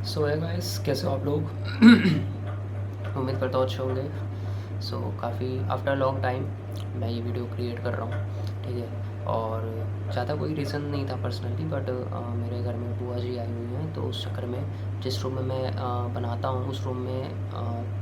सो है गाइस, कैसे हो आप लोग? उम्मीद करता हूँ अच्छे होंगे। सो काफ़ी आफ्टर लॉन्ग टाइम मैं ये वीडियो क्रिएट कर रहा हूँ, ठीक है। और ज़्यादा कोई रीज़न नहीं था पर्सनली, बट मेरे घर में बुआ जी आई हुई हैं, तो उस चक्कर में जिस रूम में मैं बनाता हूँ उस रूम में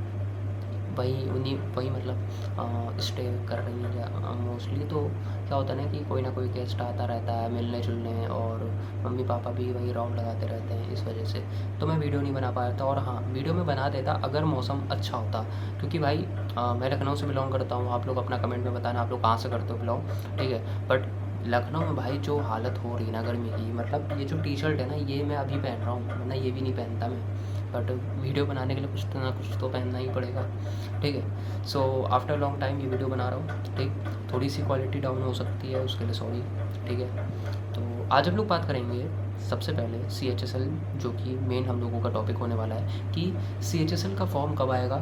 वही मतलब स्टे कर रही हैं मोस्टली। तो क्या होता है ना कि कोई ना कोई गेस्ट आता रहता है मिलने जुलने, और मम्मी पापा भी वही राउंड लगाते रहते हैं, इस वजह से तो मैं वीडियो नहीं बना पाया था। और हाँ, वीडियो में बना देता अगर मौसम अच्छा होता, क्योंकि भाई मैं लखनऊ से बिलोंग करता हूँ। आप लोग अपना कमेंट में बताना आप लोग कहाँ से करते हो बिलोंग, ठीक है। बट लखनऊ में भाई जो हालत हो रही है ना गर्मी की, मतलब ये जो टी शर्ट है ना, ये मैं अभी पहन रहा हूँ, वरना ये भी नहीं पहनता मैं। बट वीडियो बनाने के लिए कुछ ना कुछ तो पहनना ही पड़ेगा, ठीक है। सो आफ्टर लॉन्ग टाइम ये वीडियो बना रहा हूँ, ठीक। थोड़ी सी क्वालिटी डाउन हो सकती है, उसके लिए सॉरी, ठीक है। तो आज हम लोग बात करेंगे सबसे पहले CHSL, जो कि मेन हम लोगों का टॉपिक होने वाला है कि CHSL का फॉर्म कब आएगा,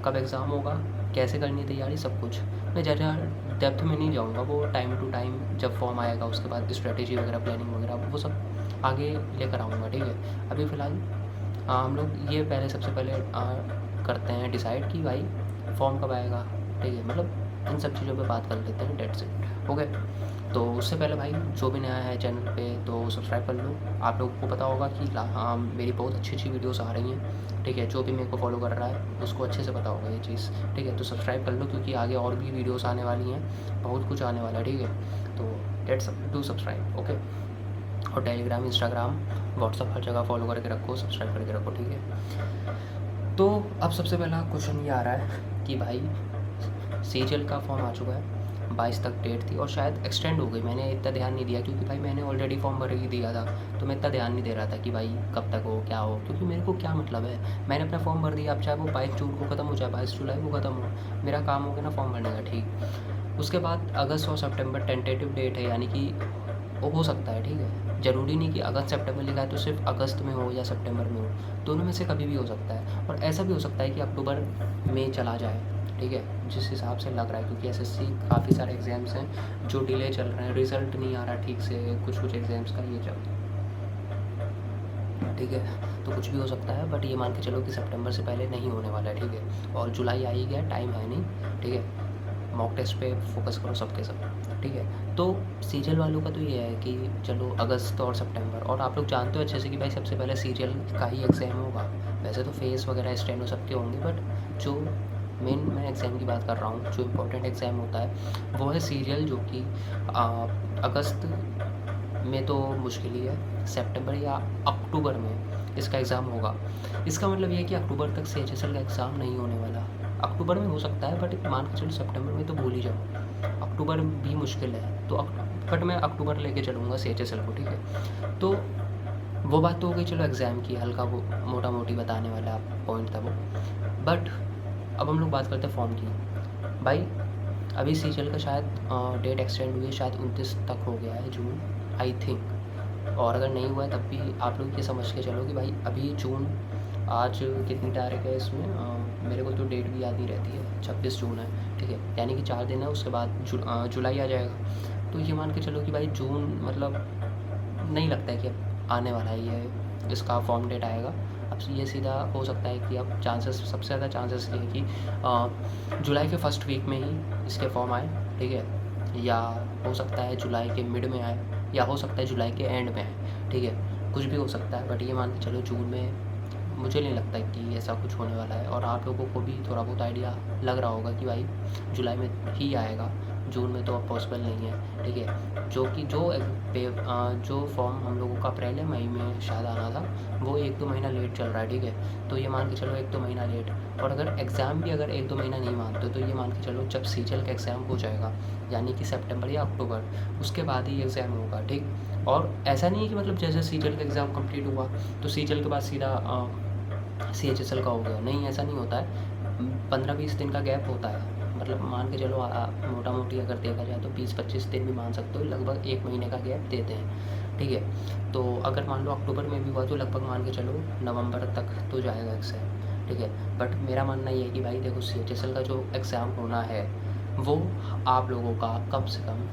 कब एग्ज़ाम होगा, कैसे करनी तैयारी, सब कुछ। मैं ज़्यादा डेप्थ में नहीं जाऊँगा, वो टाइम टू टाइम जब फॉर्म आएगा उसके बाद स्ट्रेटेजी वगैरह, प्लानिंग वगैरह, वो सब आगे लेकर आऊँगा, ठीक है। अभी फ़िलहाल हम लोग ये पहले सबसे पहले करते हैं डिसाइड कि भाई फॉर्म कब आएगा, ठीक है। मतलब इन सब चीज़ों पे बात कर लेते हैं, डेट्स इट, ओके। तो उससे पहले भाई जो भी नया है चैनल पे तो सब्सक्राइब कर लो। आप लोगों को पता होगा कि हाँ, मेरी बहुत अच्छी अच्छी वीडियोस आ रही हैं, ठीक है। जो भी मेरे को फॉलो कर रहा है उसको अच्छे से पता होगा ये चीज़, ठीक है। तो सब्सक्राइब कर लो, क्योंकि आगे और भी वीडियोस आने वाली हैं, बहुत कुछ आने वाला है, ठीक है। तो डू सब्सक्राइब, ओके। और टेलीग्राम, इंस्टाग्राम, व्हाट्सअप, हर जगह फॉलो करके रखो, सब्सक्राइब करके रखो, ठीक है। तो अब सबसे पहला क्वेश्चन ये आ रहा है कि भाई सीजीएल का फॉर्म आ चुका है, 22 तक डेट थी और शायद एक्सटेंड हो गई। मैंने इतना ध्यान नहीं दिया, क्योंकि भाई मैंने ऑलरेडी फॉर्म भर ही दिया था, तो मैं इतना ध्यान नहीं दे रहा था कि भाई कब तक हो क्या हो, क्योंकि मेरे को क्या मतलब है, मैंने अपना फॉर्म भर दिया। अब चाहे वो 22 जून को ख़त्म हो, चाहे 22 जुलाई को ख़त्म हो, मेरा काम हो गया ना फॉर्म भरने का, ठीक। उसके बाद अगस्त और सितंबर टेंटेटिव डेट है, यानी कि वो हो सकता है, ठीक है। ज़रूरी नहीं कि अगस्त सितंबर लिखा है तो सिर्फ अगस्त में हो या सितंबर में हो, दोनों में से कभी भी हो सकता है। और ऐसा भी हो सकता है कि अक्टूबर में चला जाए, ठीक है, जिस हिसाब से लग रहा है, क्योंकि एसएससी काफ़ी सारे एग्ज़ाम्स हैं जो डिले चल रहे हैं, रिज़ल्ट नहीं आ रहा ठीक से, कुछ एग्ज़ाम्स का ये चल, ठीक है। तो कुछ भी हो सकता है, बट ये मान के चलो कि सितंबर से पहले नहीं होने वाला है, ठीक है। और जुलाई आ ही गया, टाइम है नहीं, ठीक है। मॉक टेस्ट पे फोकस करो सबके सब, ठीक है। तो सीजीएल वालों का तो ये है कि चलो अगस्त और सितंबर, और आप लोग जानते हो अच्छे से कि भाई सबसे पहले सीजीएल का ही एग्ज़ाम होगा। वैसे तो फेस वगैरह स्टेनो सबके होंगे, बट जो मेन मैं एग्ज़ाम की बात कर रहा हूँ, जो इम्पोर्टेंट एग्ज़ाम होता है वो है सीजीएल, जो कि अगस्त में तो मुश्किल ही है, सितंबर या अक्टूबर में इसका एग्ज़ाम होगा। इसका मतलब ये है कि अक्टूबर तक CHSL का एग्ज़ाम नहीं होने वाला। अक्टूबर में हो सकता है, बट मान के चलो सितंबर में तो भूल ही जाओ, अक्टूबर भी मुश्किल है। तो बट मैं अक्टूबर लेके चलूँगा CHSL को, ठीक है। तो वो बात तो हो गई, चलो एग्ज़ाम की, हल्का वो मोटा मोटी बताने वाला पॉइंट था वो। बट अब हम लोग बात करते हैं फॉर्म की। भाई अभी सीजीएल का शायद डेट एक्सटेंड हुई है, शायद 29 तक हो गया है जून, आई थिंक। और अगर नहीं हुआ है तब भी आप लोग ये समझ के चलो कि भाई अभी जून, आज कितनी तारीख है इसमें, मेरे को तो डेट भी याद नहीं रहती है, 26 जून है, ठीक है। यानी कि 4 दिन है, उसके बाद जुलाई आ जाएगा। तो ये मान के चलो कि भाई जून, मतलब नहीं लगता है कि अब आने वाला है ये, इसका फॉर्म डेट आएगा। अब ये सीधा हो सकता है कि अब चांसेस, सबसे ज़्यादा चांसेस ये है कि जुलाई के फर्स्ट वीक में ही इसके फॉर्म आए, ठीक है। या हो सकता है जुलाई के मिड में आए, या हो सकता है जुलाई के एंड में आए, ठीक है। कुछ भी हो सकता है, बट ये मान के चलो जून में मुझे नहीं लगता कि ऐसा कुछ होने वाला है। और आप लोगों को भी थोड़ा बहुत आइडिया लग रहा होगा कि भाई जुलाई में ही आएगा, जून में तो अब पॉसिबल नहीं है, ठीक है। जो फॉर्म हम लोगों का अप्रैल या मई में शायद आना था, वो 1-2 महीना लेट चल रहा है, ठीक है। तो ये मान के चलो 1-2 महीना लेट। और अगर एग्ज़ाम भी अगर 1-2 महीना नहीं मानते तो ये मान के चलो जब सीजीएल का एग्ज़ाम हो जाएगा, यानी कि सितंबर या अक्टूबर, उसके बाद ही एग्ज़ाम होगा, ठीक। और ऐसा नहीं है कि मतलब जैसे सीजीएल का एग्ज़ाम कंप्लीट हुआ तो सीजीएल के बाद सीधा CHSL का हो गया, नहीं, ऐसा नहीं होता है। 15-20 दिन का गैप होता है, मतलब मान के चलो मोटा मोटी अगर देखा जाए तो 20-25 दिन भी मान सकते हो, लगभग 1 महीने का गैप देते हैं, ठीक है। तो अगर मान लो अक्टूबर में भी हुआ तो लगभग मान के चलो नवंबर तक तो जाएगा एग्ज़ाम, ठीक है। बट मेरा मानना ये है कि भाई देखो CHSL का जो एग्ज़ाम होना है वो आप लोगों का कम से कम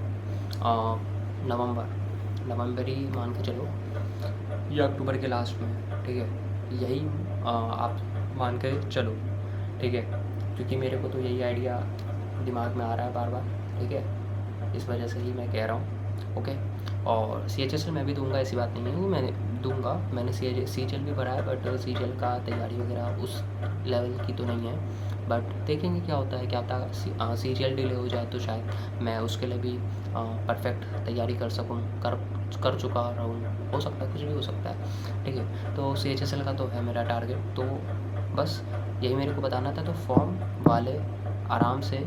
नवंबर ही मान के चलो, या अक्टूबर के लास्ट में, ठीक है। यही आप मान के चलो, ठीक है, क्योंकि मेरे को तो यही आइडिया दिमाग में आ रहा है बार बार, ठीक है, इस वजह से ही मैं कह रहा हूँ। ओके, और CHSL मैं भी दूंगा, ऐसी बात नहीं है कि मैंने दूंगा, मैंने CGL भी भरा है, बट CGL का तैयारी वगैरह उस लेवल की तो नहीं है, बट देखेंगे क्या होता है, क्या पता CGL डिले हो जाए तो शायद मैं उसके लिए भी परफेक्ट तैयारी कर सकूँ, कर चुका रहूँ, हो सकता है, कुछ भी हो सकता है, ठीक है। तो CHSL का तो है मेरा टारगेट, तो बस यही मेरे को बताना था। तो फॉर्म वाले आराम से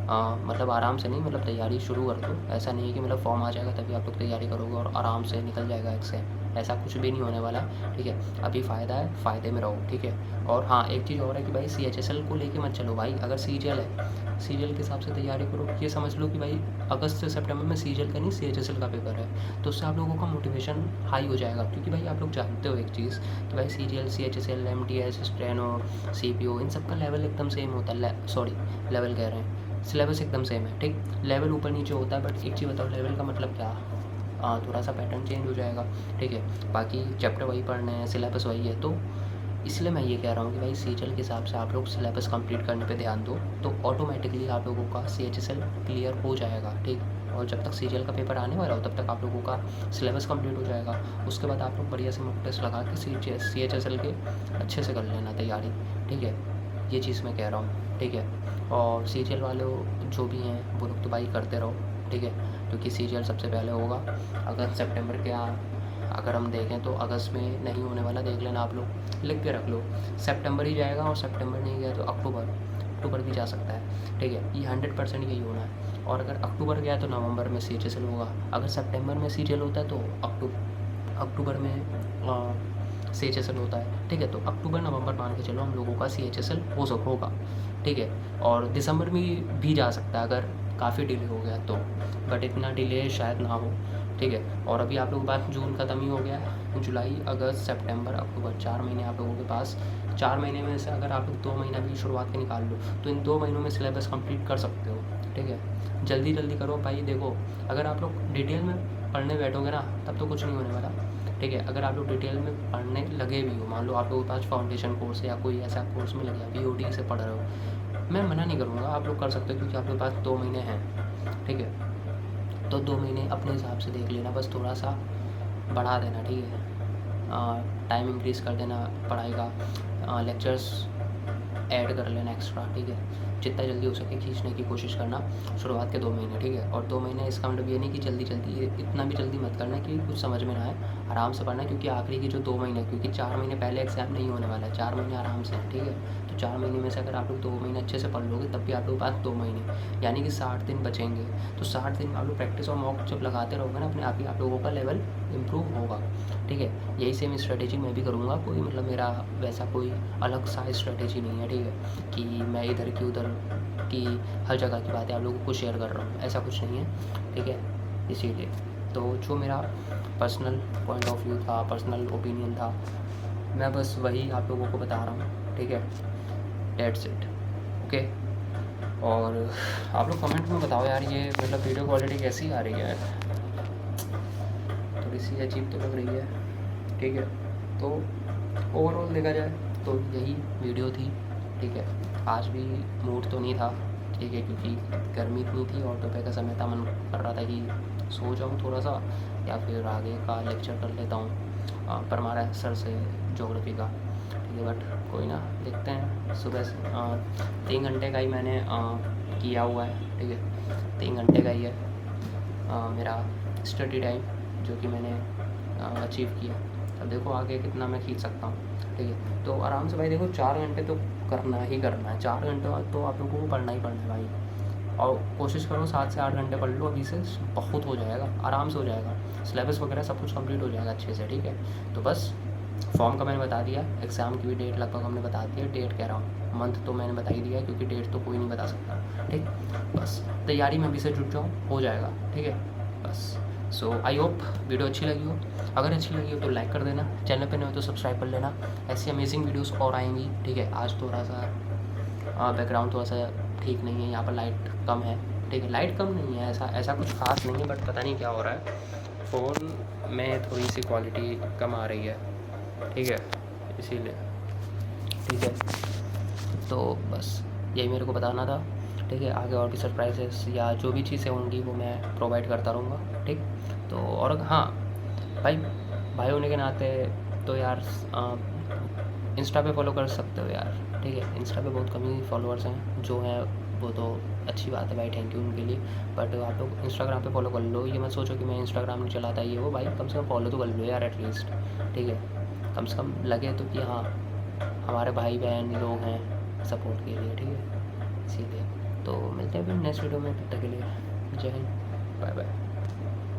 मतलब आराम से नहीं, मतलब तैयारी शुरू कर दो। ऐसा नहीं है कि मतलब फॉर्म आ जाएगा तभी आप लोग तैयारी करोगे और आराम से निकल जाएगा एग्ज़ाम, ऐसा कुछ भी नहीं होने वाला है, ठीक है। अभी फ़ायदा है, फ़ायदे में रहो, ठीक है। और हाँ, एक चीज़ और है कि भाई CHSL को लेके मत चलो भाई, अगर CGL है, CGL के हिसाब से तैयारी करो। ये समझ लो कि भाई अगस्त से सितंबर में CGL का नहीं, CHSL का पेपर है, तो उससे आप लोगों का मोटिवेशन हाई हो जाएगा, क्योंकि भाई आप लोग जानते हो एक चीज़ कि भाई CGL, CHSL, MTS, steno, CPO, इन सब का लेवल एकदम सेम होता है। सॉरी, लेवल कह रहे हैं, सिलेबस एकदम सेम है, ठीक। लेवल ऊपर नीचे होता है, बट एक चीज़ बताओ, लेवल का मतलब क्या, थोड़ा सा पैटर्न चेंज हो जाएगा, ठीक है। बाकी चैप्टर वही पढ़ने हैं, सिलेबस वही है, तो इसलिए मैं ये कह रहा हूँ कि भाई CGL के हिसाब से आप लोग सिलेबस कंप्लीट करने पे ध्यान दो, तो ऑटोमेटिकली आप लोगों का CHSL क्लियर हो जाएगा, ठीक। और जब तक CGL का पेपर आने वाला हो तब तक आप लोगों का सिलेबस कंप्लीट हो जाएगा। उसके बाद आप लोग बढ़िया से मॉक टेस्ट लगा के CHSL के अच्छे से कर लेना तैयारी, ठीक है। ये चीज़ मैं कह रहा हूँ, ठीक है। और CGL वाले जो भी हैं वो लोग तो भाई करते रहो, ठीक है, क्योंकि CGL सबसे पहले होगा अगस्त सितंबर के अगर हम देखें तो अगस्त में नहीं होने वाला, देख लेना आप लोग, लिख के रख लो, सितंबर ही जाएगा, और सितंबर नहीं गया तो अक्टूबर भी जा सकता है, ठीक है। ये 100% यही होना है। और अगर अक्टूबर गया तो नवंबर में CHSL होगा, अगर सितंबर में CGL होता है तो अक्टूबर में CHSL होता है, ठीक है। तो अक्टूबर नवंबर मान के चलो हम लोगों का CHSL होगा, ठीक है। और दिसंबर में भी जा सकता है अगर काफ़ी डिले हो गया तो, बट इतना डिले शायद ना हो, ठीक है। और अभी आप लोगों के पास जून ख़त्म ही हो गया है, जुलाई, अगस्त, सितंबर, अक्टूबर, 4 महीने आप लोगों के पास। 4 महीने में से अगर आप लोग 2 महीना भी शुरुआत के निकाल लो तो इन 2 महीनों में सिलेबस कंप्लीट कर सकते हो, ठीक है। जल्दी जल्दी करो भाई, देखो अगर आप लोग डिटेल में पढ़ने बैठोगे ना तब तो कुछ नहीं होने वाला, ठीक है। अगर आप लोग डिटेल में पढ़ने लगे भी हो, मान लो आप लोगों के पास फाउंडेशन कोर्स या कोई ऐसा कोर्स में लगे, BOD से पढ़ रहे हो, मैं मना नहीं करूँगा, आप लोग कर सकते हो, क्योंकि आप लोग के पास 2 महीने हैं, ठीक है। तो 2 महीने अपने हिसाब से देख लेना, बस थोड़ा सा बढ़ा देना, ठीक है। टाइम इंक्रीज़ कर देना पढ़ाई का, लेक्चर्स ऐड कर लेना एक्स्ट्रा, ठीक है। जितना जल्दी हो सके खींचने की कोशिश करना शुरुआत के 2 महीने, ठीक है। और 2 महीने इसका मतलब ये नहीं कि जल्दी जल्दी, इतना भी जल्दी मत करना कि कुछ समझ में ना आए, आराम से पढ़ना, क्योंकि आखिरी के जो 2 महीने, क्योंकि 4 महीने पहले एग्ज़ाम नहीं होने वाला है, 4 महीने आराम से, ठीक है। तो 4 महीने में से अगर आप लोग 2 महीने अच्छे से पढ़ लोगे तब भी आप लोगों के पास 2 महीने यानी कि 60 दिन बचेंगे। तो 60 दिन आप लोग प्रैक्टिस और मॉक जब लगाते रहोगे ना, अपने आप ही आप लोगों का लेवल इम्प्रूव होगा, ठीक है। यही सेम स्ट्रेटेजी मैं भी करूँगा, कोई मतलब मेरा वैसा कोई अलग सा स्ट्रेटेजी नहीं है, ठीक है, कि मैं इधर की उधर की हर जगह की बातें आप लोगों को शेयर कर रहा हूँ, ऐसा कुछ नहीं है, ठीक है। इसीलिए तो जो मेरा पर्सनल पॉइंट ऑफ व्यू था, पर्सनल ओपिनियन था, मैं बस वही आप लोगों को बता रहा हूँ, ठीक है। That's it, okay. और आप लोग कमेंट में बताओ यार, ये मतलब वीडियो क्वालिटी कैसी आ रही है, थोड़ी सी अजीब तो लग रही है, ठीक है। तो ओवरऑल देखा जाए तो यही वीडियो थी, ठीक है। आज भी मूड तो नहीं था, ठीक है, क्योंकि गर्मी इतनी थी और दोपहर का समय था, मन कर रहा था कि सो जाऊँ थोड़ा सा या फिर आगे का लेक्चर कर लेता हूँ परमारा सर से ज्योग्राफी का, ठीक है। बट कोई ना, देखते हैं। सुबह से 3 घंटे का ही मैंने किया हुआ है, ठीक है, 3 घंटे का ही है मेरा स्टडी टाइम जो कि मैंने अचीव किया। अब देखो आगे कितना मैं खींच सकता हूँ, ठीक है। तो आराम से भाई देखो 4 घंटे तो करना ही करना है, 4 घंटे तो आप लोगों को पढ़ना ही पढ़ना है भाई, और कोशिश करो 7 से 8 घंटे पढ़ लो, अभी से बहुत हो जाएगा, आराम से हो जाएगा, सिलेबस वगैरह सब कुछ कंप्लीट हो जाएगा अच्छे से, ठीक है। तो बस फॉर्म का मैंने बता दिया, एग्ज़ाम की भी डेट लगभग हमने बता दी है, डेट कह रहा हूँ, मंथ तो मैंने बता ही दिया है, क्योंकि डेट तो कोई नहीं बता सकता, ठीक। बस तैयारी में अभी से जुट जाओ, हो जाएगा, ठीक है। बस सो आई होप वीडियो अच्छी लगी हो, अगर अच्छी लगी हो तो लाइक कर देना, चैनल पे नए हो तो सब्सक्राइब कर लेना, ऐसी अमेजिंग वीडियोस और आएंगी, ठीक है। आज थोड़ा सा बैकग्राउंड थोड़ा सा ठीक नहीं है, यहाँ पर लाइट कम है, ठीक है, लाइट कम नहीं है, ऐसा कुछ खास नहीं है, बट पता नहीं क्या हो रहा है, फ़ोन में थोड़ी सी क्वालिटी कम आ रही है, ठीक है। इसीलिए, ठीक है। तो बस यही मेरे को बताना था, ठीक है। आगे और भी सरप्राइजेस या जो भी चीज़ें होंगी वो मैं प्रोवाइड करता रहूँगा, ठीक। तो और हाँ भाई, भाई होने के नाते तो यार इंस्टा पे फॉलो कर सकते हो यार, ठीक है। इंस्टा पे बहुत कम ही फॉलोअर्स हैं, जो हैं वो तो अच्छी बात है भाई, थैंक यू उनके लिए। बट आप लोग इंस्टाग्राम पे फॉलो कर लो, ये मत सोचो कि मैं इंस्टाग्राम नहीं चलाता ये वो, भाई कम से कम फॉलो तो कर लो यार एटलीस्ट, ठीक है। कम से कम लगे तो कि हाँ हमारे भाई बहन लोग हैं सपोर्ट के लिए, ठीक है। इसीलिए तो मिलते हैं फिर नेक्स्ट वीडियो में, तब तक के लिए जय हिंद, बाय बाय।